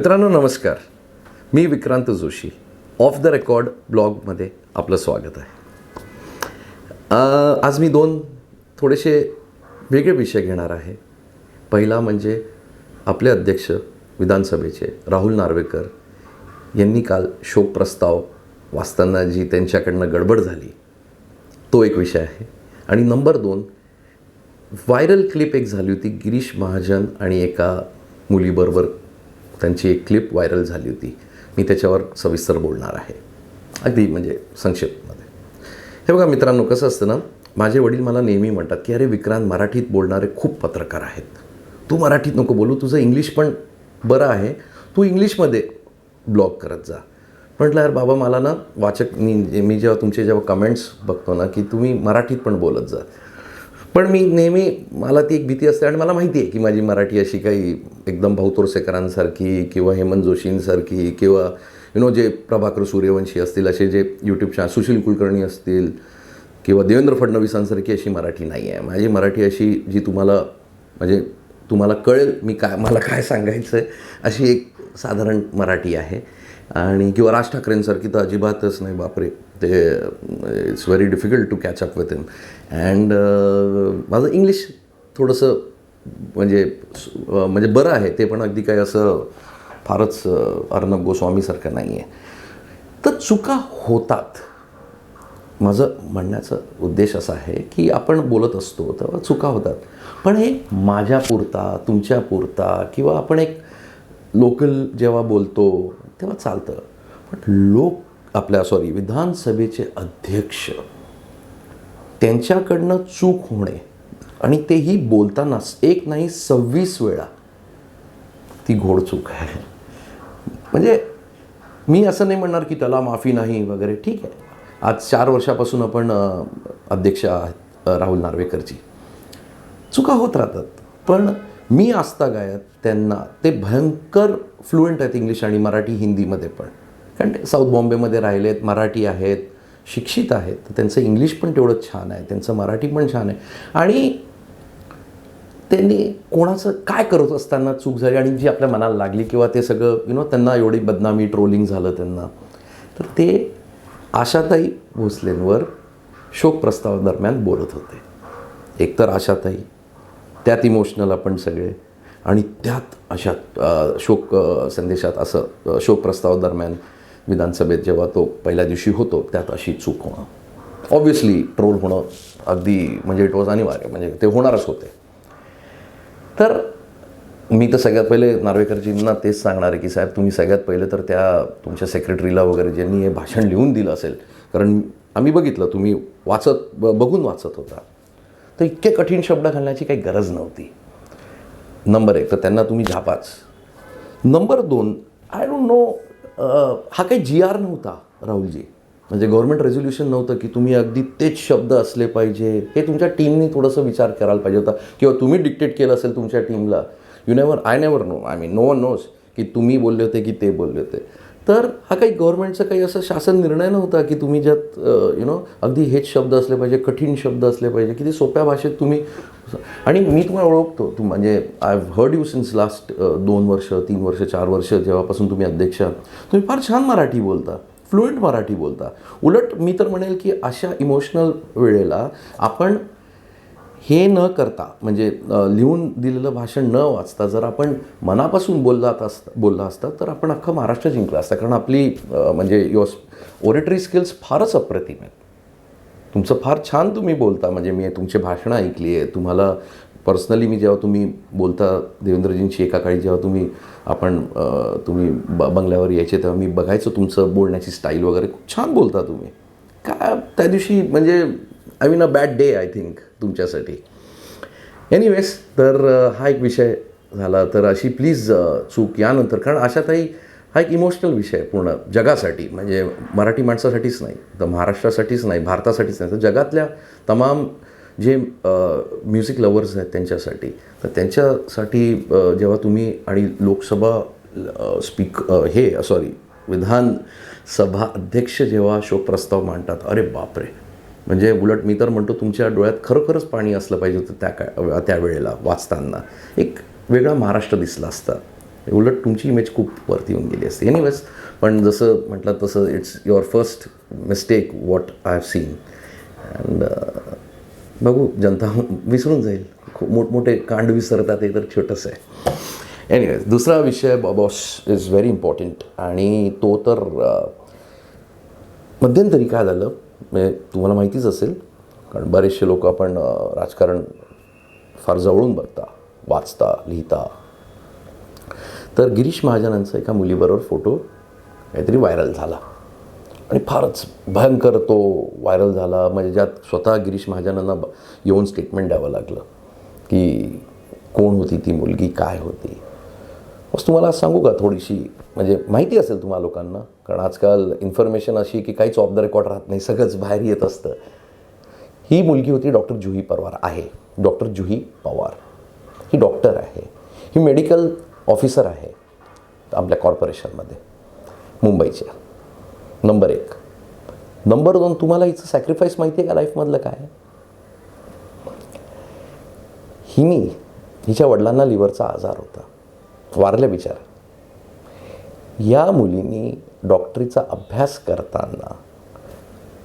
मित्रांनो नमस्कार. मी Vikrant Joshi off the record ब्लॉगमध्ये आपलं स्वागत आहे. आज मी दोन थोडेसे वेगळे विषय घेणार आहे. पहिला म्हणजे आपले अध्यक्ष विधानसभेचे राहुल नार्वेकर यांनी काल शोक प्रस्ताव वाचताना जी त्यांच्याकडनं गडबड झाली तो एक विषय आहे. आणि नंबर 2 व्हायरल क्लिप एक झाली होती. गिरीश महाजन आणि एका मुलीबरोबर त्यांची एक क्लिप व्हायरल झाली होती. मी त्याच्यावर सविस्तर बोलणार आहे, अगदी म्हणजे संक्षिप्तमध्ये. हे बघा मित्रांनो, कसं असतं ना, माझे वडील मला नेहमी म्हणतात की अरे विक्रांत, मराठीत बोलणारे खूप पत्रकार आहेत, तू मराठीत नको बोलू, तुझं इंग्लिश पण बरं आहे, तू इंग्लिशमध्ये ब्लॉग करत जा. म्हटलं यार बाबा, मला ना वाचक मी जेव्हा तुमचे कमेंट्स बघतो ना की तुम्ही मराठीत पण बोलत जा, पण मी नेहमी मला ती एक भीती असते. आणि मला माहिती आहे की माझी मराठी अशी काही एकदम भाऊ तोरसेकरांसारखी किंवा हेमंत जोशींसारखी किंवा जे प्रभाकर सूर्यवंशी असतील असे जे यूट्यूब चॅनल, सुशील कुलकर्णी असतील किंवा देवेंद्र फडणवीसांसारखी अशी मराठी नाही आहे. माझी मराठी अशी जी तुम्हाला कळेल मला काय सांगायचं आहे अशी एक साधारण मराठी आहे. आणि किंवा राज ठाकरेंसारखी तर अजिबातच नाही. बापरे, ते it's very difficult to catch up with him. And माझं इंग्लिश थोडंसं म्हणजे बरं आहे ते, पण अगदी काही असं फारच अर्णब गोस्वामीसारखं नाही आहे. तर चुका होतात. माझं म्हणण्याचा उद्देश असा आहे की आपण बोलत असतो तेव्हा चुका होतात, पण हे माझ्यापुरता, तुमच्यापुरता किंवा आपण एक लोकल जेव्हा बोलतो तेव्हा चालतं. पण विधानसभेचे अध्यक्ष, त्यांच्याकडनं चूक होणे आणि तेही बोलतानाच एक नाही 26 वेळा, ती घोड चूक आहे. म्हणजे मी असं नाही म्हणणार की त्याला माफी नाही वगैरे, ठीक आहे. आज 4 वर्षापासून आपण अध्यक्ष आहात राहुल नार्वेकरची, चुका होत राहतात. पण मी आजतागायत त्यांना, ते भयंकर फ्लुएंट आहेत इंग्लिश आणि मराठी हिंदीमध्ये पण, कारण ते साऊथ बॉम्बेमध्ये राहिलेत, मराठी आहेत, शिक्षित आहेत, तर त्यांचं इंग्लिश पण तेवढंच छान आहे, त्यांचं मराठी पण छान आहे. आणि त्यांनी कोणाचं काय करत असताना चूक झाली आणि जी आपल्या मनाला लागली किंवा ते सगळं त्यांना एवढी बदनामी, ट्रोलिंग झालं त्यांना, तर ते आशाताई भोसलेंवर शोक प्रस्तावादरम्यान बोलत होते. एकतर आशाताई, त्यात इमोशनल आपण सगळे, आणि त्यात अशा शोक संदेशात असं शोक प्रस्तावादरम्यान विधानसभेत जेव्हा तो पहिल्या दिवशी होतो त्यात अशी चूक होणं, ऑब्व्हियसली ट्रोल होणं अगदी म्हणजे इट वॉज अनिवार्य, म्हणजे ते होणारच होते. तर मी तर सगळ्यात पहिले नार्वेकरजींना तेच सांगणार आहे की साहेब, तुम्ही सगळ्यात पहिले तर त्या तुमच्या सेक्रेटरीला वगैरे ज्यांनी हे भाषण लिहून दिलं असेल, कारण आम्ही बघितलं तुम्ही बघून वाचत होता, तर इतके कठीण शब्द घालण्याची काही गरज नव्हती. नंबर 1 तर त्यांना तुम्ही झापाच. नंबर 2, आय डोंट नो, हा काही GR नव्हता राहुलजी, म्हणजे गव्हर्नमेंट रेझोल्युशन नव्हतं की तुम्ही अगदी तेच शब्द असले पाहिजे. हे तुमच्या टीमनी थोडंसं विचार करायला पाहिजे होता, किंवा तुम्ही डिक्टेट केलं असेल तुमच्या टीमला. I never know, no one knows की तुम्ही बोलले होते की ते बोलले होते. तर हा काही गव्हर्नमेंटचा काही असं शासन निर्णय नव्हता की तुम्ही ज्यात अगदी हेच शब्द असले पाहिजे, कठीण शब्द असले पाहिजे, की ते सोप्या भाषेत तुम्ही. आणि मी तुम्हाला ओळखतो, म्हणजे I have heard you since last 2 वर्ष, 3 वर्ष, 4 वर्ष जेव्हापासून तुम्ही अध्यक्ष आहात, तुम्ही फार छान मराठी बोलता, फ्लुएंट मराठी बोलता. उलट मी तर म्हणेल की अशा इमोशनल वेळेला आपण हे न करता, म्हणजे लिहून दिलेलं भाषण न वाचता, जर आपण मनापासून बोलला असता तर आपण अख्खं महाराष्ट्र जिंकला असता. कारण आपली ओरेटरी स्किल्स फारच अप्रतिम आहेत. तुमचं फार छान तुम्ही बोलता, म्हणजे मी तुमची भाषणं ऐकली आहे. तुम्हाला पर्सनली मी जेव्हा तुम्ही बोलता देवेंद्रजींची एका काळी, जेव्हा तुम्ही बंगल्यावर यायचे तेव्हा मी बघायचं तुमचं बोलण्याची स्टाईल वगैरे, खूप छान बोलता तुम्ही. काय त्या दिवशी म्हणजे a bad day I think तुमच्यासाठी. एनिवेज, तर हा एक विषय झाला. तर अशी प्लीज चूक यानंतर, कारण आशाताई हा एक इमोशनल विषय आहे पूर्ण जगासाठी, म्हणजे मराठी माणसासाठीच नाही, तर महाराष्ट्रासाठीच नाही, भारतासाठीच नाही, तर जगातल्या तमाम जे म्युझिक लवर्स आहेत त्यांच्यासाठी. तर त्यांच्यासाठी जेव्हा तुम्ही आणि लोकसभा विधानसभा अध्यक्ष जेव्हा शोक प्रस्ताव मांडतात, अरे बापरे, म्हणजे उलट मी तर म्हणतो तुमच्या डोळ्यात खरोखरच पाणी असलं पाहिजे होतं त्यावेळेला वाचताना. एक वेगळा महाराष्ट्र दिसला असता. उलट तुमची इमेज खूप वरती येऊन गेली असते. एनिवेज, पण जसं म्हटलं तसं it's your first mistake what I have seen. And बघू, जनता विसरून जाईल. खूप मोठमोठे कांड विसरतात, हे तर छोटंसं आहे. एनिवेज, दुसरा विषय बॉस इज व्हेरी इम्पॉर्टंट. आणि तो तर मध्यंतरी काय झालं, म्हणजे तुम्हाला माहितीच असेल, कारण बरेचसे लोक आपण राजकारण फार जवळून बघता, वाचता, लिहिता. तर गिरीश महाजनांचा एका मुलीबरोबर फोटो काहीतरी व्हायरल झाला आणि फारच भयंकर तो व्हायरल झाला. म्हणजे ज्यात स्वतः गिरीश महाजनांना येऊन स्टेटमेंट द्यावं लागलं की कोण होती ती मुलगी, काय होती. बस तुम्हाला सांगू का थोडीशी, म्हणजे माहिती असेल तुम्हाला लोकांना, कारण आजकाल इन्फॉर्मेशन अशी की काहीच ऑफ द रेकॉर्ड राहत नाही, सगळंच बाहेर येत असतं. ही मुलगी होती डॉक्टर जुही पवार, आहे डॉक्टर जुही पवार. ही डॉक्टर आहे, ही मेडिकल ऑफिसर आहे आपल्या कॉर्पोरेशनमध्ये मुंबईच्या. नंबर 1. नंबर 2, तुम्हाला हिचं सॅक्रिफाईस माहिती आहे का लाईफमधलं काय? हिच्या वडिलांना लिव्हरचा आजार होता, वारल्या बिचार. या मुलीने डॉक्टरीचा अभ्यास करताना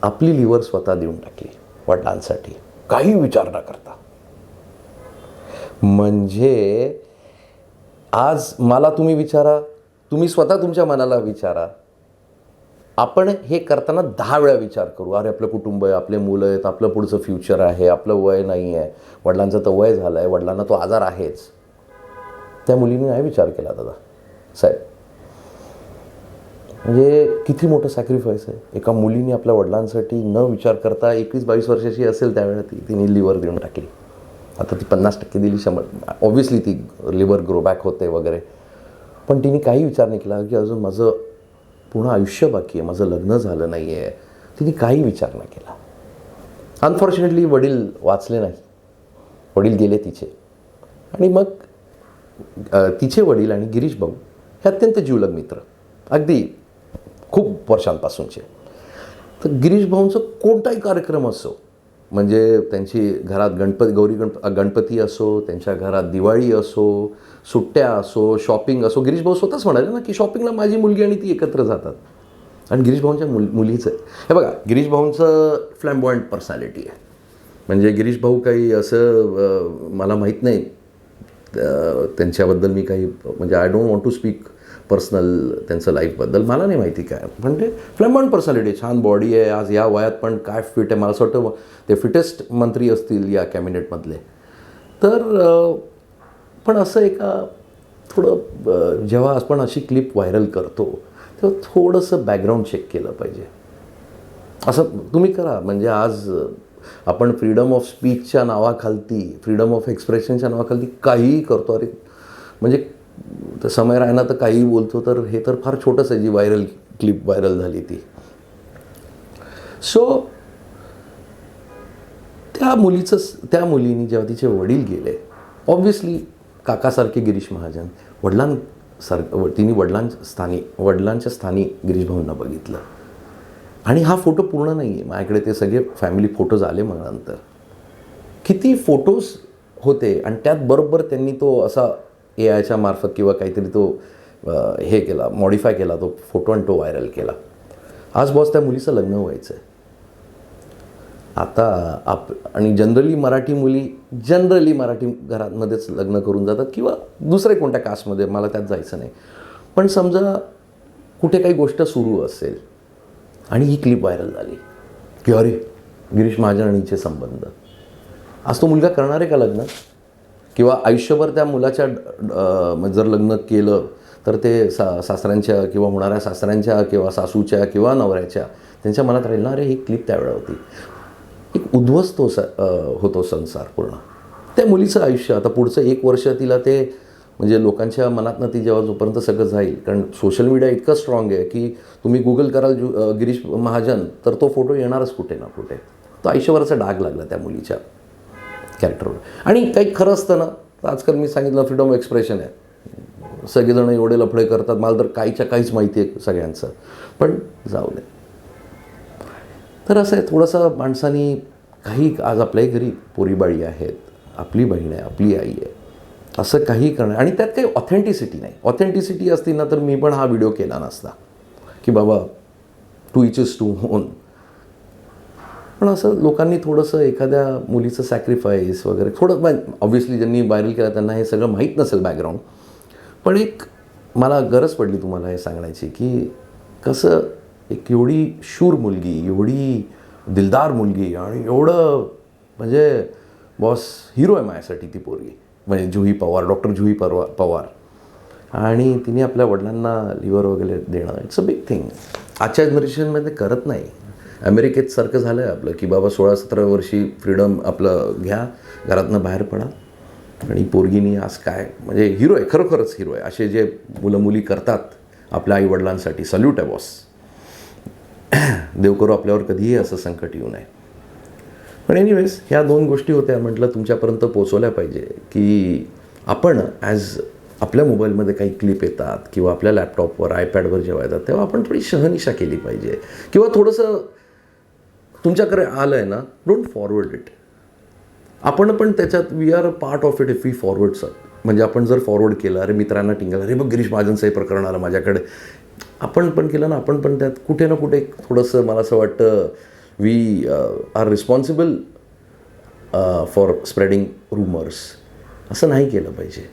आपली लिव्हर स्वतः देऊन टाकली वडिलांसाठी, काही विचार न करता. म्हणजे आज मला तुम्ही विचारा, तुम्ही स्वतः तुमच्या मनाला विचारा, आपण हे करताना 10 वेळा विचार करू. अरे आपलं कुटुंब आहे, आपले मुलं आहेत, आपलं पुढचं फ्युचर आहे, आपलं वय नाही आहे, वडिलांचं तर वय झालं आहे, वडिलांना तो आजार आहेच. त्या मुलीने नाही विचार केला दादा साहेब. म्हणजे किती मोठं सॅक्रिफाईस आहे. एका मुलीने आपल्या वडिलांसाठी न विचार करता, 21-22 वर्षाची असेल त्यावेळेला तिने लिव्हर देऊन टाकली. आता ती 50% दिली, 100. ऑब्व्हियसली ती लिव्हर ग्रो बॅक होते वगैरे, पण तिने काही विचार नाही केला की अजून माझं पूर्ण आयुष्य बाकी आहे, माझं लग्न झालं नाही आहे. तिने काही विचार नाही केला. अनफॉर्च्युनेटली वडील वाचले नाही, वडील गेले तिचे. आणि मग तिचे वडील आणि गिरीश भाऊ हे अत्यंत जिवलग मित्र, अगदी खूप वर्षांपासूनचे. तर गिरीश भाऊंचा कोणताही कार्यक्रम असो, म्हणजे त्यांची घरात गणपती असो, त्यांच्या घरात दिवाळी असो, सुट्ट्या असो, शॉपिंग असो, गिरीश भाऊ स्वतःच म्हणाले ना की शॉपिंगला माझी मुलगी आणि ती एकत्र जातात. आणि गिरीश भाऊंच्या मुलीचं हे बघा, गिरीश भाऊंचं फ्लॅम्बॉयंट पर्सनॅलिटी आहे. म्हणजे गिरीश भाऊ काही असं मला माहीत नाही त्यांच्याबद्दल, मी काही म्हणजे I don't want to speak personal त्यांचं लाईफबद्दल, मला नाही माहिती काय. पण ते फ्लॅम्बॉयंट पर्सनॅलिटी, छान बॉडी आहे, आज या वयात पण काय फिट आहे. मला असं वाटतं ते फिटेस्ट मंत्री असतील या कॅबिनेटमधले. तर पण असं एका थोडं जेव्हा आपण अशी क्लिप व्हायरल करतो तेव्हा थोडंसं बॅकग्राऊंड चेक केलं पाहिजे. असं तुम्ही करा. म्हणजे आज आपण फ्रीडम ऑफ स्पीचच्या नावाखालती, फ्रीडम ऑफ एक्सप्रेशनच्या नावाखालती काहीही करतो. अरे म्हणजे समय रायना तर काहीही बोलतो, तर हे तर फार छोटंच आहे जी क्लिप व्हायरल झाली ती. सो त्या मुलीने जेव्हा तिचे वडील गेले, ऑब्व्हियसली काकासारखे गिरीश महाजन, तिने वडिलांच्या स्थानी गिरीश भाऊंना बघितलं. आणि हा फोटो पूर्ण नाही आहे माझ्याकडे, ते सगळे फॅमिली फोटोज आले मग नंतर. किती फोटोज होते आणि त्यात बरोबर त्यांनी तो असा AIच्या मार्फत किंवा काहीतरी तो हे केला, मॉडिफाय केला तो फोटो आणि तो व्हायरल केला. आज बॉस त्या मुलीचं लग्न व्हायचं आहे आता. आणि जनरली मराठी घरांमध्येच लग्न करून जातात किंवा दुसऱ्या कोणत्या कास्टमध्ये, मला त्यात जायचं नाही. पण समजा कुठे काही गोष्ट सुरू असेल आणि ही क्लिप व्हायरल झाली की अरे गिरीश महाजन आणि हिचे संबंध, आज तो मुलगा करणार आहे का लग्न? किंवा आयुष्यभर त्या मुलाच्या जर लग्न केलं तर ते सासऱ्यांच्या किंवा होणाऱ्या सासऱ्यांच्या किंवा सासूच्या किंवा नवऱ्याच्या त्यांच्या मनात राहील ना, अरे ही क्लिप त्यावेळेला होती. एक उद्ध्वस्त होतो संसार पूर्ण. त्या मुलीचं आयुष्य आता पुढचं 1 वर्ष तिला ते म्हणजे लोकांच्या मनातनं ती जेव्हा जोपर्यंत सगळं जाईल, कारण सोशल मीडिया इतकं स्ट्रॉंग आहे की तुम्ही गुगल कराल गिरीश महाजन तर तो फोटो येणारच कुठे ना कुठे. तो आयुष्यभराचा डाग लागला त्या मुलीच्या कॅरेक्टरवर. आणि काही खरं असतं ना, आजकाल मी सांगितलं फ्रीडम ऑफ एक्सप्रेशन आहे, सगळेजण एवढे लफडे करतात, मला तर काहीच माहिती आहे सगळ्यांचं, पण जाऊ दे. तर असं आहे थोडंसं माणसानी काही, आज आपल्याही घरी पोरीबाळी आहेत, आपली बहीण आहे, आपली आई आहे, असं काही करणं आणि त्यात काही ऑथेंटिसिटी नाही. ऑथेंटिसिटी असती ना तर मी पण हा व्हिडिओ केला नसता की बाबा to each is to own. पण असं लोकांनी थोडंसं एखाद्या मुलीचं सॅक्रिफाईस वगैरे थोडं, ऑब्व्हियसली ज्यांनी व्हायरल केलं त्यांना हे सगळं माहीत नसेल बॅकग्राऊंड, पण एक मला गरज पडली तुम्हाला हे सांगण्याची की कसं एक एवढी शूर मुलगी, एवढी दिलदार मुलगी आणि एवढं म्हणजे बॉस हिरो आहे माझ्यासाठी ती पोरगी, म्हणजे जुही पवार, डॉक्टर जुही पवार, आणि तिने आपल्या वडिलांना लिव्हर वगैरे देणं इट्स अ बिग थिंग. आजच्या जनरेशनमध्ये करत नाही. अमेरिकेत सारखं झालं आहे आपलं की बाबा 16-17 वर्षी फ्रीडम आपलं घ्या, घरातनं बाहेर पडा, आणि पोरगीनी आज काय म्हणजे हिरो आहे, खरोखरच हिरो आहे. असे जे मुलं मुली करतात आपल्या आईवडिलांसाठी, सल्यूट आहे बॉस. देव करू आपल्यावर कधीही असं संकट येऊ नये. पण एनिवेज ह्या 2 गोष्टी होत्या, म्हटलं तुमच्यापर्यंत पोचवल्या पाहिजे की आपण ॲज आपल्या मोबाईलमध्ये काही क्लिप येतात किंवा आपल्या लॅपटॉपवर आयपॅडवर जेव्हा येतात तेव्हा आपण थोडी शहनिशा केली पाहिजे, किंवा थोडंसं तुमच्याकडे आलं आहे ना, डोंट फॉरवर्ड इट. आपण पण त्याच्यात we are a part of it if we forward sir. म्हणजे आपण जर फॉरवर्ड केलं, अरे मित्रांना टिंगल, अरे बघ गिरीश महाजनचं हे प्रकरण आलं माझ्याकडे, आपण पण केलं ना, आपण पण त्यात कुठे ना कुठे थोडंसं मला असं वाटतं we are responsible for spreading rumours. असं नाही केलं पाहिजे.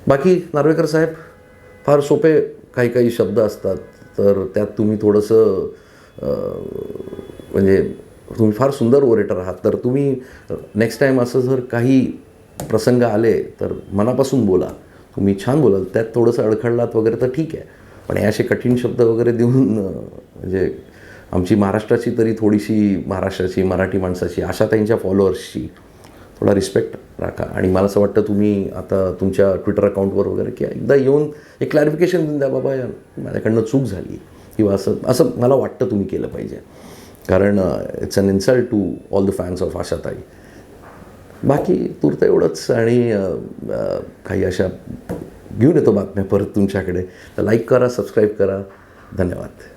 बाकी नार्वेकर साहेब फार सोपे काही काही शब्द असतात, तर त्यात तुम्ही थोडंसं म्हणजे तुम्ही फार सुंदर ओरेटर आहात, तर तुम्ही नेक्स्ट टाईम असं जर काही प्रसंग आले तर मनापासून बोला. तुम्ही छान बोलाल, त्यात थोडंसं अडखळलात वगैरे तर ठीक आहे, पण हे असे कठीण शब्द वगैरे देऊन म्हणजे आमची महाराष्ट्राची तरी थोडीशी, महाराष्ट्राची मराठी माणसाची, आशाताईंच्या फॉलोअर्सची थोडा रिस्पेक्ट राखा. आणि मला असं वाटतं तुम्ही आता तुमच्या ट्विटर अकाउंटवर वगैरे की एकदा येऊन एक क्लॅरिफिकेशन देऊन द्या, बाबा यार माझ्याकडनं चूक झाली, किंवा असं मला वाटतं तुम्ही केलं पाहिजे, कारण it's an insult to all the fans of Ashatai. बाकी तूर्त एवढंच, आणि काही अशा घेऊन येतो बातम्या परत तुमच्याकडे. तर लाईक करा, सबस्क्राईब करा. धन्यवाद.